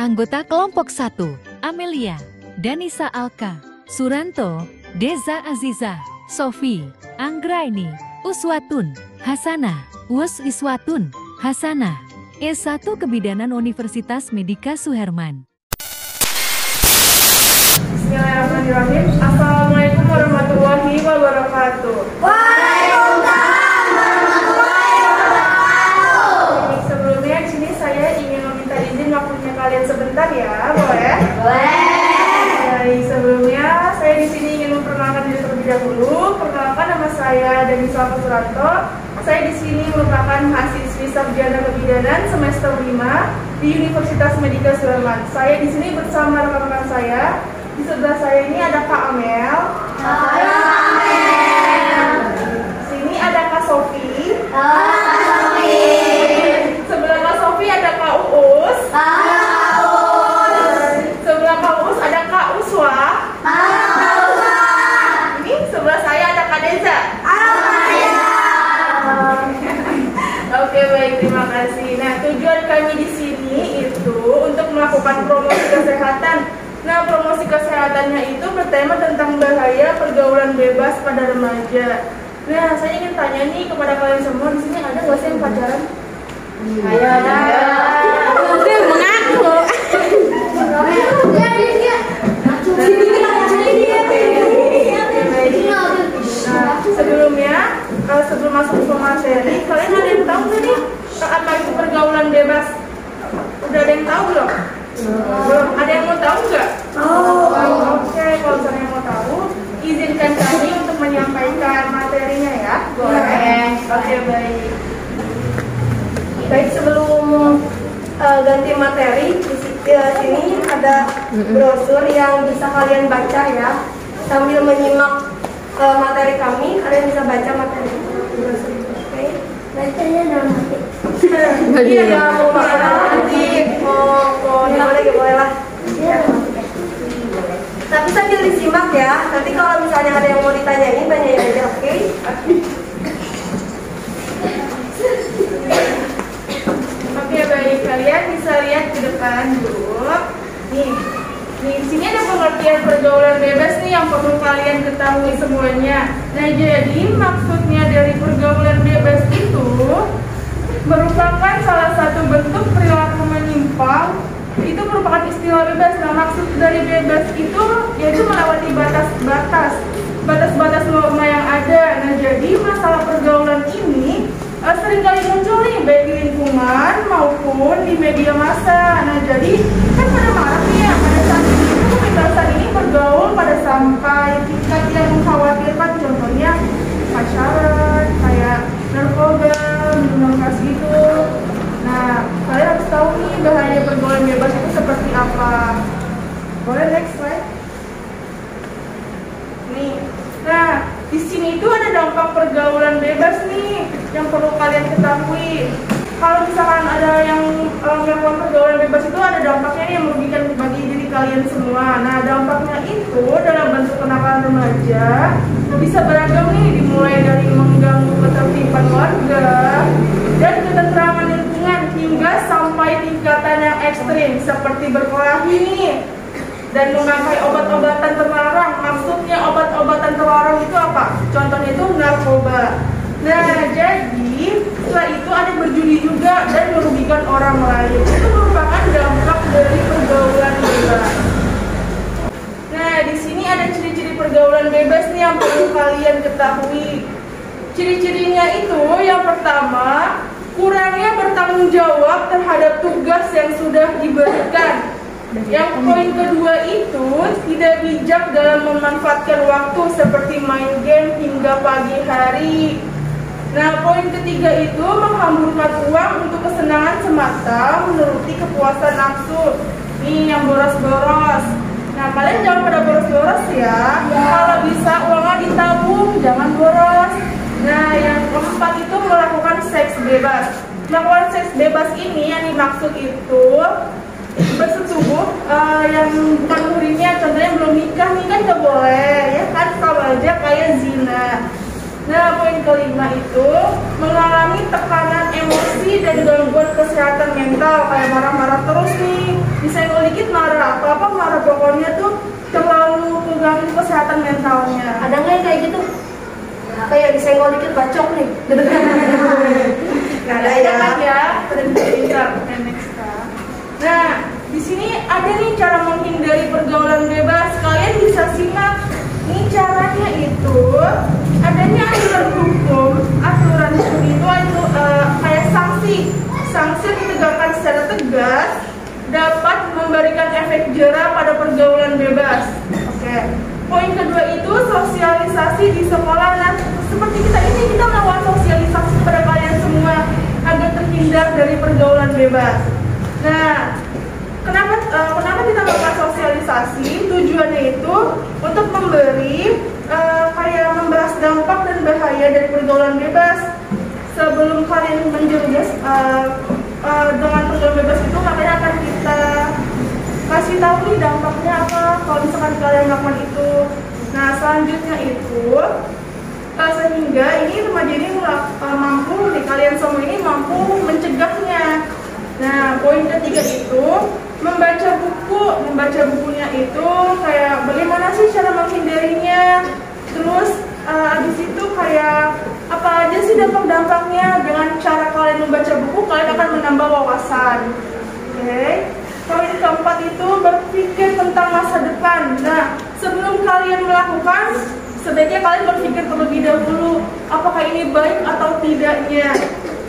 Anggota kelompok 1, Amelia, Danisa Alka, Suranto, Deza Aziza, Sofi, Anggraini, Uswatun, Hasanah, Wus Iswatun, Hasanah, S1 Kebidanan Universitas Medika Suherman. Bismillahirrahmanirrahim. Assalamualaikum warahmatullahi wabarakatuh. Waalaikumsalam warahmatullahi wabarakatuh. Sebelumnya di sini saya ingin meminta izin waktunya kalian sebentar ya, boleh? Boleh. Baik, sebelumnya saya di sini ingin memperkenalkan diri terlebih dahulu. Perkenalkan, nama saya Danisa Alka Suranto. Saya di sini merupakan mahasiswi sarjana kebidanan semester 5 di Universitas Medika Suherman. Saya di sini bersama rekan-rekan saya. Di sebelah saya ini ada Kak Amel. Halo Amel. Di sini ada Kak Sofi. Halo Sofi. Sebelah Kak Sofi ada Kak Uus. Halo Kak Uus. Sebelah Kak Uus ada Kak Uswa. Halo Kak Uswa. Ini sebelah saya ada Kak Deza. Halo Kak Deza. Oke, baik, terima kasih. Nah, tujuan kami di sini itu untuk melakukan promosi kesehatan. Nah, promosi kesehatannya itu bertema tentang bahaya pergaulan bebas pada remaja. Nah, saya ingin tanya nih kepada kalian semua, di sini ada nggak sih yang pacaran? Ayo, ada. Mengaku. Sebelumnya, sebelum masuk ke materi, kalian ada yang tahu nggak nih apa itu pergaulan bebas? Udah ada yang tahu belum? Belum. Ada yang mau tahu nggak? Oke, kalau misalnya mau tahu, izinkan kami untuk menyampaikan materinya ya. Boleh. Oke, baik. Baik, sebelum ganti materi, di sini ada brosur yang bisa kalian baca ya. Sambil menyimak materi kami, kalian bisa baca materi brosur itu. Oke? Bacanya dalam hati. Iya, ya, mau nanti mau boleh lah. Tapi sambil disimak ya. Nanti kalau misalnya ada yang mau ditanyain, tanyain aja, oke? Oke, baik, kalian bisa lihat ke depan dulu. Nih, di sini ada pengertian pergaulan bebas nih yang perlu kalian ketahui semuanya. Nah, jadi maksudnya dari pergaulan bebas itu merupakan salah satu bentuk perilaku menyimpang. Itu merupakan istilah bebas. Nah, maksud dari bebas itu yaitu melewati batas-batas norma yang ada. Nah, jadi masalah pergaulan ini seringkali muncul nih baik di lingkungan maupun di media massa. Nah, jadi kan pada marak nih ya, pada saat ini kekerasan ini bergaul pada sampai tingkat yang mengkhawatirkan, contohnya pacaran, kayak narkoba, minum keras gitu. Nah, kalian harus tahu nih bahaya pergaulan bebas itu seperti apa. Boleh next slide. Nih, nah di sini itu ada dampak pergaulan bebas nih yang perlu kalian ketahui. Kalau misalkan ada yang melakukan pergaulan bebas itu ada dampaknya nih yang merugikan bagi diri kalian semua. Nah, dampaknya itu dalam bentuk kenakalan remaja bisa beragam nih, dimulai dari mengganggu ketertiban warga dan ketentraman lingkungan hingga sampai tingkatan yang ekstrim seperti berkelahi nih dan memakai obat-obatan terlarang. Maksudnya obat-obatan terlarang itu apa? Contohnya itu narkoba. Nah, jadi setelah itu ada berjudi juga dan merugikan orang lain. Itu merupakan dampak dari pergaulan bebas. Nah, di sini ada ciri-ciri pergaulan bebas nih yang perlu kalian ketahui. Ciri-cirinya itu yang pertama, kurangnya bertanggung jawab terhadap tugas yang sudah diberikan. Yang poin kedua itu tidak bijak dalam memanfaatkan waktu seperti main game hingga pagi hari. Nah, poin ketiga itu menghamburkan uang untuk kesenangan semata menuruti kepuasan nafsu. Nih yang boros-boros. Nah, kalian jangan pada boros-boros ya. Kalau bisa uangnya ditabung, jangan boros. Nah, yang keempat itu melakukan seks bebas. Melakukan seks bebas ini yang dimaksud itu bersetubuh yang bukan muhrimnya, contohnya belum nikah nih kan nggak boleh ya kan, sama aja kayak zina. Nah, poin kelima itu mengalami tekanan emosi dan gangguan kesehatan mental kayak marah-marah terus nih, disenggol dikit marah, apa-apa marah, pokoknya tuh terlalu mengganggu kesehatan mentalnya. Ada nggak yang kayak gitu? Kayak disenggol dikit bacok nih. Nggak ada ya, pintar. Next. Nah, di sini ada nih cara menghindari pergaulan bebas. Kalian bisa simak. Nih caranya itu adanya aturan hukum. Aturan hukum itu kayak sanksi yang ditegakkan secara tegas dapat memberikan efek jera pada pergaulan bebas. Oke. Poin kedua itu sosialisasi di sekolah. Nah, seperti kita melakukan sosialisasi kepada kalian semua agar terhindar dari pergaulan bebas. Nah, kenapa kita melakukan sosialisasi? Tujuannya itu untuk memberi kayak membahas dampak dan bahaya dari pergaulan bebas. Sebelum kalian menjerumus dengan pergaulan bebas itu, makanya akan kita kasih tahu nih dampaknya apa kalau misalkan kalian melakukan itu. Nah, selanjutnya itu sehingga ini remaja ini mampu nih, kalian semua ini mampu mencegahnya. Nah, poin ketiga itu membaca buku. Membaca bukunya itu kayak bagaimana sih cara menghindarinya. Terus abis itu kayak apa aja sih dampak-dampaknya. Dengan cara kalian membaca buku, kalian akan menambah wawasan. Oke. Poin keempat itu berpikir tentang masa depan. Nah, sebelum kalian melakukan, sebaiknya kalian berpikir terlebih dahulu apakah ini baik atau tidaknya.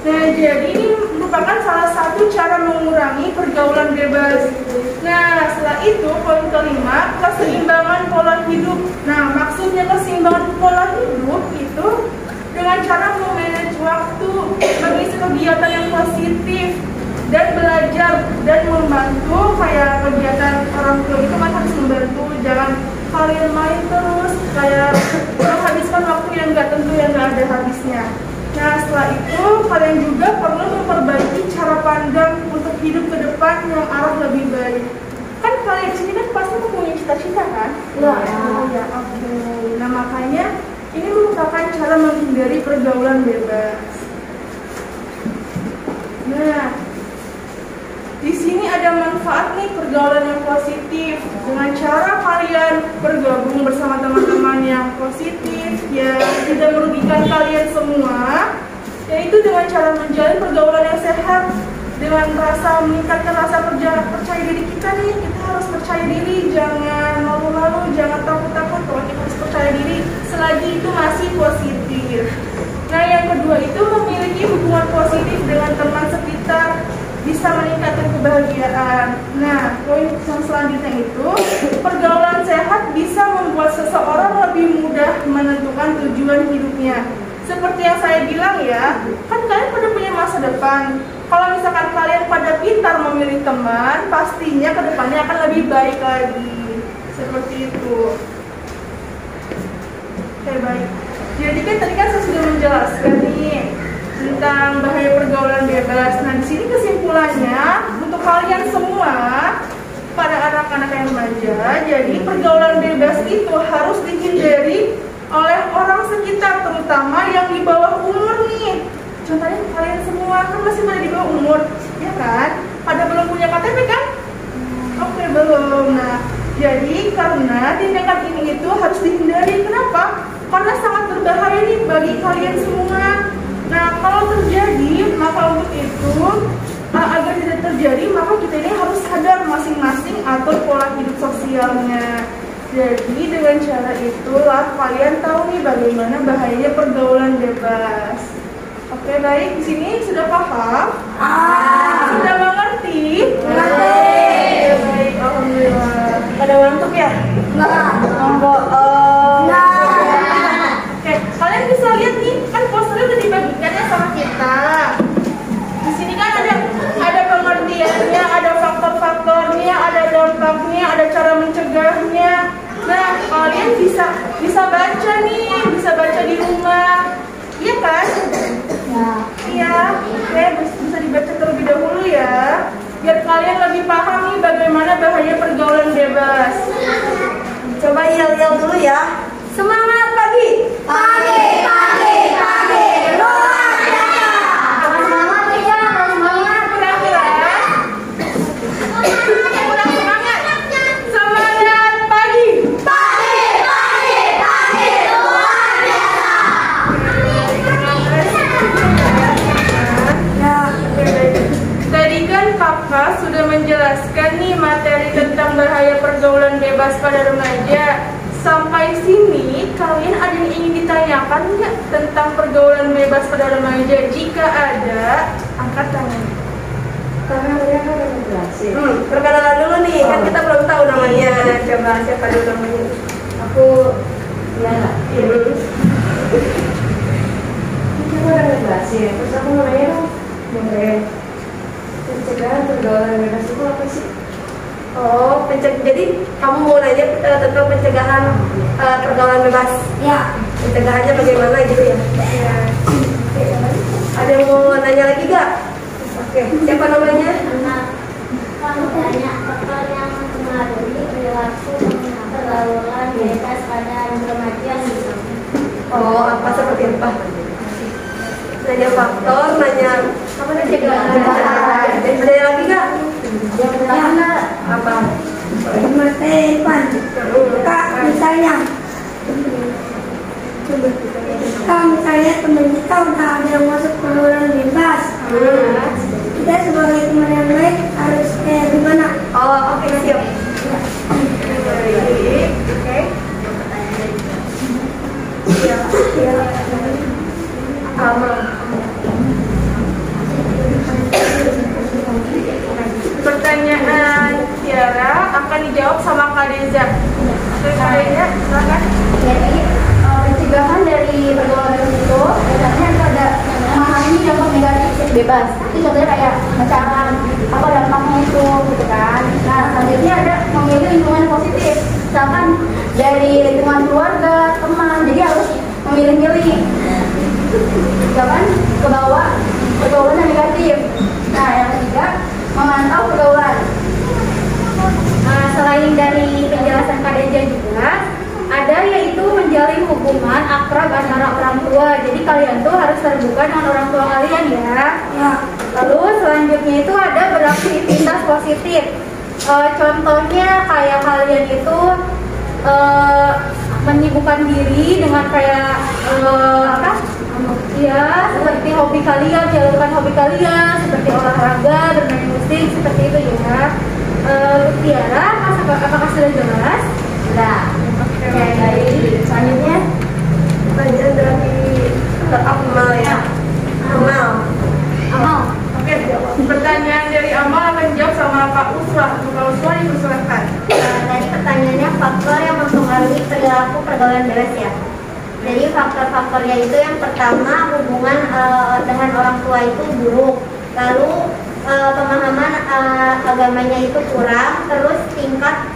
Nah, jadi ini merupakan salah satu cara mengurangi pergaulan bebas. Nah, setelah itu poin kelima, keseimbangan pola hidup. Nah, maksudnya keseimbangan pola hidup itu dengan cara memanage waktu, mengisi kegiatan yang positif, dan belajar dan membantu. Kayak kegiatan orang tua itu kan harus membantu, jangan kalian main terus kayak menghabiskan waktu yang nggak tentu, yang nggak ada habisnya. Nah, setelah itu kalian juga perlu memperbaiki cara pandang untuk hidup ke depan yang arah lebih baik. Kan kalian di sini kan pasti mempunyai cita-cita kan? Ya. Ya, oke. Nah, makanya ini merupakan cara menghindari pergaulan bebas. Nah, di sini ada manfaat nih pergaulan yang positif. Dengan cara kalian bergabung bersama teman-teman yang positif, ya tidak merugikan kalian semua, yaitu dengan cara menjalin pergaulan yang sehat, dengan meningkatkan rasa percaya diri kita nih. Kita harus percaya diri, jangan malu-malu, jangan takut-takut. Kalau kita harus percaya diri selagi itu masih positif. Nah, yang kedua itu memiliki hubungan positif dengan teman sekitar, bisa meningkatkan kebahagiaan. Nah, poin yang selanjutnya itu pergaulan sehat bisa membuat seseorang lebih mudah menentukan tujuan hidupnya. Seperti yang saya bilang ya, kan kalian pada punya masa depan. Kalau misalkan kalian pada pintar memilih teman, pastinya kedepannya akan lebih baik lagi. Seperti itu. Oke, baik. Jadi kan saya sudah menjelaskan nih tentang bahaya pergaulan bebas. Nah, di sini kesimpulannya untuk kalian semua, pada anak-anak yang remaja, jadi pergaulan bebas itu harus dihindari oleh orang sekitar, terutama yang di bawah umur nih. Contohnya kalian semua kan masih pada di bawah umur, ya kan? Pada belum punya KTP kan? Oke, belum. Nah, jadi karena tindakan ini itu harus dihindari. Kenapa? Karena sangat berbahaya nih bagi kalian semua. Nah, kalau terjadi, maka untuk itu agar tidak terjadi, maka kita ini harus sadar masing-masing atur pola hidup sosialnya. Jadi dengan cara itulah kalian tahu nih bagaimana bahayanya pergaulan bebas. Oke, baik, di sini sudah paham? Sudah mengerti? Mengerti. Baik, alhamdulillah. Pada ngantuk ya? Oke, kalian bisa lihat nih, kan posternya udah dibagikannya sama kita. Di sini kan ada pengertiannya, ada faktor-faktornya, ada dampaknya, ada cara mencegahnya. Nah, kalian bisa baca nih, bisa baca di rumah, iya kan? Iya, oke, bisa dibaca terlebih dahulu ya, biar kalian lebih paham nih bagaimana bahaya pergaulan bebas. Coba yel-yel dulu ya. Semangat pagi. Pagi, pagi, pagi. Luar biasa. Semangat ya, menanyakan nggak tentang pergaulan bebas pada remaja? Jika ada, angkat tangan. Karena mereka udah menjelasin. Perkenalan dulu nih, kan kita belum tahu namanya. Coba siapa dulu namanya? Aku Yana. Kita udah ngejelasin, terus aku namanya dong Mungkin pencegahan pergaulan bebas itu apa sih? Oh, jadi kamu mau nanya tentang pencegahan pergaulan bebas? Ya. Pencegahannya bagaimana gitu ya? Ya. Ada yang mau nanya lagi gak? Oke, siapa namanya? Anak. Kamu tanya faktor yang mempengaruhi perilaku pergaulan bebas pada remaja misalnya. Oh, apa seperti apa? Nanya faktor, nanya apa tadi? Ada yang lagi gak? Yang pertama Apa? Pan. Kak, misalnya teman kita udah ada yang masuk pergaulan bebas. Kita sebagai teman yang baik harus kayak gimana? Oh, oke, siap. Oke. Ya. Pertanyaan Tiara akan dijawab sama Kak Deza. Kak Deza, silakan. Jadi pencegahan dari pergaulan bebas itu biasanya itu ada memahami dampak negatif bebas. Itu contohnya kayak mencatat apa dampaknya itu, gitu kan. Nah selanjutnya ada memilih lingkungan positif. Misalkan dari lingkungan keluarga, teman, jadi harus memilih-milih. Jangan ke bawah pergaulan yang negatif. Nah yang ketiga memantau pergaulan. Selain dari penjelasan Kak Deja juga ada yaitu menjalin hubungan akrab antara orang tua. Jadi kalian tuh harus terbuka dengan orang tua kalian ya. Lalu selanjutnya itu ada beraktivitas positif. Contohnya kayak kalian itu menyibukkan diri dengan kayak apa? Ya, seperti hobi kalian, jalurkan hobi kalian seperti olahraga, bermain musik, seperti itu ya. Tiara, apakah sudah jelas? Sudah. Oke, baik. Selanjutnya Pertanyaan dari Amal ya. Amal. Oke, pertanyaan dari Amal akan dijawab sama Kak Uswa. Kak Uswa dipersilakan. Tadi pertanyaannya faktor yang mempengaruhi perilaku pergaulan bebas ya. Jadi faktor-faktornya itu yang pertama hubungan dengan orang tua itu buruk, lalu pemahaman agamanya itu kurang, terus tingkat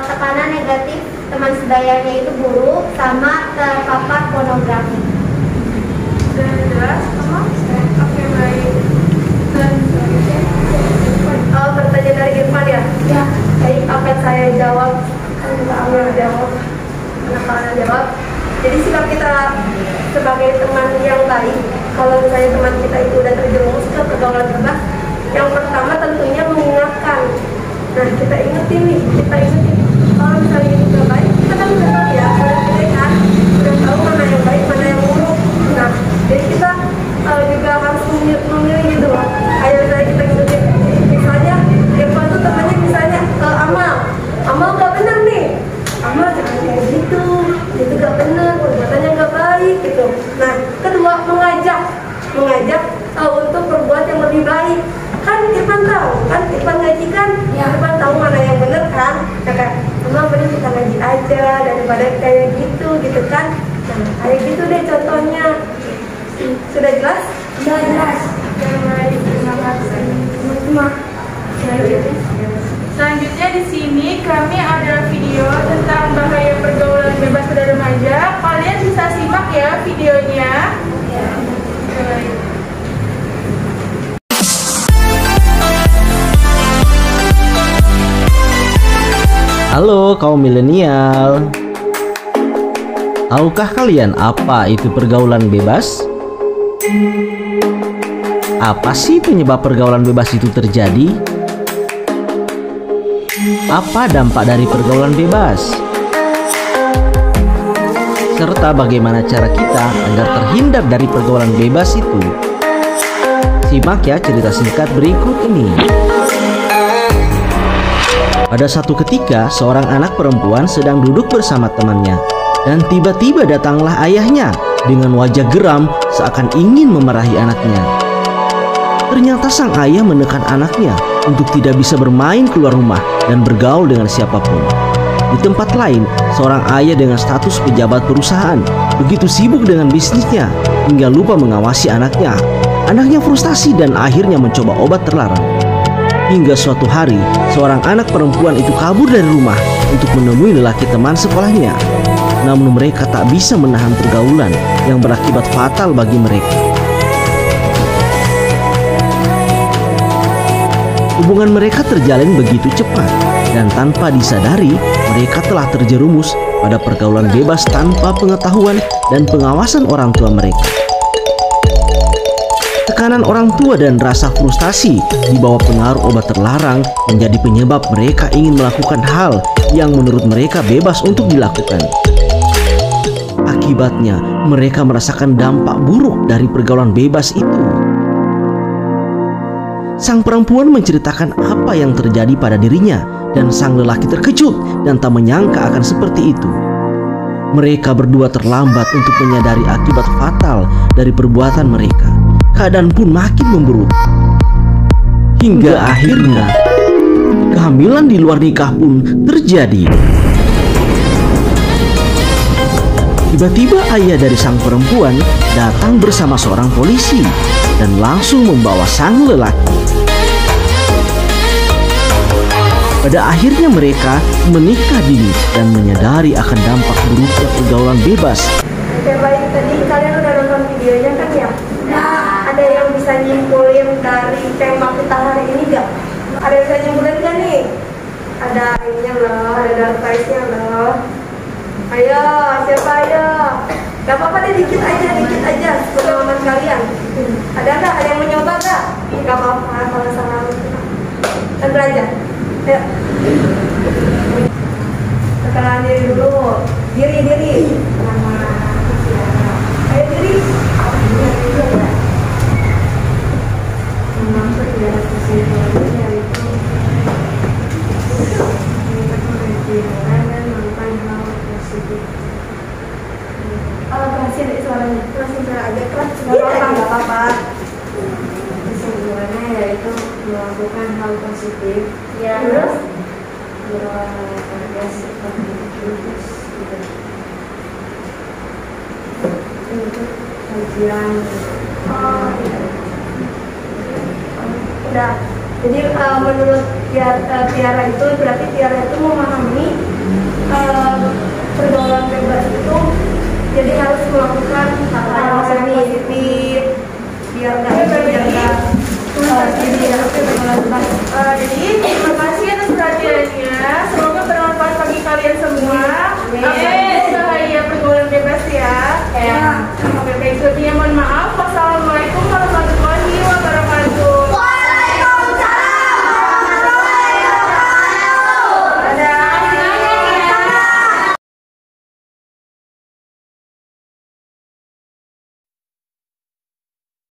tekanan negatif teman sebayanya itu buruk, sama terpapar pornografi. Sudah jelas, Amal? Oke, baik. Dan Pertanyaan dari Irfan ya? Ya. Baik, akan saya jawab. Kan Mbak Amel jawab. Anak jawab. Jadi sikap kita sebagai teman yang baik, kalau misalnya teman kita itu udah terjerumus ke pergaulan bebas, yang pertama tentunya mengingatkan. Nah, kita ingetin kalau misalnya itu udah baik, kita kan udah tahu ya, udah tahu mana yang baik, mana yang buruk. Nah, jadi kita juga harus memilih gitu loh. Kayak misalnya kita ngikutin, misalnya Irfan tuh temannya misalnya Amal gak bener nih, Amal jangan kayak gitu, itu gak bener, perbuatannya gak baik gitu. Nah, kedua mengajak untuk berbuat yang lebih baik. Kan Irfan tahu, kan Irfan ngaji kan, Irfan tahu mana yang bener kan. Kakak, Amal bener kita ngaji aja daripada kayak gitu kan. Nah, kayak gitu deh contohnya. Sudah jelas? Sudah jelas. terima kasih. Selanjutnya di sini kami ada video tentang bahaya pergaulan bebas pada remaja. Kalian bisa simak ya videonya. Baik. Halo kaum milenial. Tahukah kalian apa itu pergaulan bebas? Apa sih penyebab pergaulan bebas itu terjadi? Apa dampak dari pergaulan bebas? Serta bagaimana cara kita agar terhindar dari pergaulan bebas itu? Simak ya cerita singkat berikut ini. Pada satu ketika, seorang anak perempuan sedang duduk bersama temannya, dan tiba-tiba datanglah ayahnya dengan wajah geram seakan ingin memarahi anaknya. Ternyata sang ayah menekan anaknya untuk tidak bisa bermain keluar rumah dan bergaul dengan siapapun. Di tempat lain, seorang ayah dengan status pejabat perusahaan begitu sibuk dengan bisnisnya hingga lupa mengawasi anaknya. Anaknya frustasi dan akhirnya mencoba obat terlarang. Hingga suatu hari, seorang anak perempuan itu kabur dari rumah untuk menemui lelaki teman sekolahnya. Namun mereka tak bisa menahan pergaulan yang berakibat fatal bagi mereka. Hubungan mereka terjalin begitu cepat dan tanpa disadari mereka telah terjerumus pada pergaulan bebas tanpa pengetahuan dan pengawasan orang tua mereka. Tekanan orang tua dan rasa frustasi di bawah pengaruh obat terlarang menjadi penyebab mereka ingin melakukan hal yang menurut mereka bebas untuk dilakukan. Akibatnya, mereka merasakan dampak buruk dari pergaulan bebas itu. Sang perempuan menceritakan apa yang terjadi pada dirinya dan sang lelaki terkejut dan tak menyangka akan seperti itu. Mereka berdua terlambat untuk menyadari akibat fatal dari perbuatan mereka. Keadaan pun makin memburuk. Hingga akhirnya kehamilan di luar nikah pun terjadi. Tiba-tiba ayah dari sang perempuan datang bersama seorang polisi dan langsung membawa sang lelaki. Pada akhirnya mereka menikah dini dan menyadari akan dampak buruknya pergaulan bebas. Oke, baik, tadi kalian udah nonton videonya kan ya? Nah, ada yang bisa nyimpulin dari tema kita hari ini gak? Ada yang bisa nyimpulin gak nih? Ada ininya loh, ada daftarnya loh. Ayo, siapa ayo? Gak apa-apa deh, dikit aja pengalaman kalian. Ada nggak? Ada yang mencoba nggak? Gak apa-apa, kalau salah dan belajar. Ayo. Perkenalan diri dulu. Diri. Ayo diri. Maksud dari kesimpulannya itu berhasil dari suaranya. Langsung aja kelas. Gak apa-apa. Kesimpulannya yaitu melakukan hal positif, Ya, terus berolahraga seperti jurus gitu. Untuk kajian. udah. Jadi menurut Tiara itu berarti Tiara itu memahami pergaulan bebas itu jadi harus melakukan hal yang positif biar nggak Jadi terima kasih atas perhatiannya. Semoga bermanfaat bagi kalian semua. Apa bahaya pergaulan bebas ya? Oke, baik, sepertinya mohon maaf.